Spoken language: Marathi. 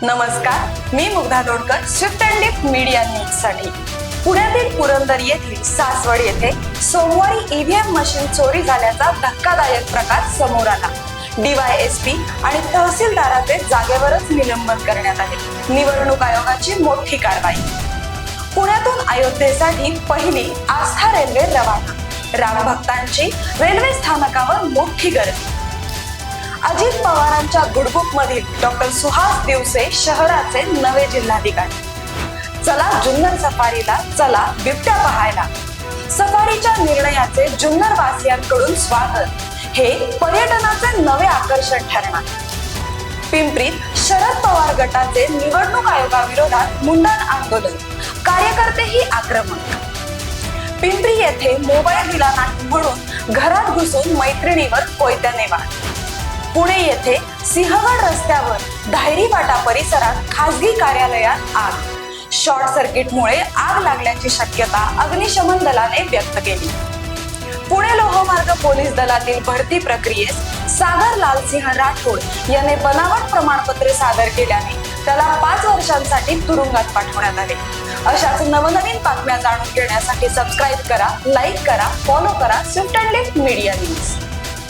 नमस्कार, मी Mugdha Dodkar, Swift and Lift Media News साठी। पुण्यातील पुरंदर येथील सासवड येथे सोमवारी ईव्हीएम मशीन चोरी झाल्याचा धक्कादायक प्रकार समोर आला। DYSP आणि तहसीलदाराचे जागेवरच निलंबन करण्यात आले। निवडणूक आयोगाची मोठी कारवाई। पुण्यातून अयोध्येसाठी पहिली आस्था रेल्वे रवाना। रामभक्तांची रेल्वे स्थानकावर मोठी गर्दी। अजित पवारांच्या गुडबुक मधील डॉक्टर सुहास दिवसे शहराचे नवे जिल्हाधिकारी। चला जुन्नर सफारीला, चला बिबट्या पाहायला। सफारीच्या निर्णयाचे जुन्नर वासियांकडून स्वागत। हे पर्यटनाचे नवे आकर्षण ठरणार। पिंपरीत शरद पवार गटाचे निवडणूक आयोगाविरोधात मुंडन आंदोलन, कार्यकर्तेही आक्रमक। पिंपरी येथे मोबाईल दिला नाही म्हणून घरात घुसून मैत्रिणीवर कोयत्याने वार। पुणे येथे सिंहगड रस्त्यावर धायरीवाटा परिसरात खासगी कार्यालयात आग। शॉर्ट सर्किटमुळे आग लागल्याची शक्यता अग्निशमन दलाने व्यक्त केली। पुणे लोहमार्ग पोलीस दलातील भरती प्रक्रियेस सागर लालसिंह राठोड याने बनावट प्रमाणपत्र सादर केल्याने त्याला 5 वर्षांसाठी तुरुंगात पाठवण्यात आले। अशाच नवनवीन बातम्या जाणून घेण्यासाठी सबस्क्राईब करा, लाईक करा, फॉलो करा Swift and Lift Media news.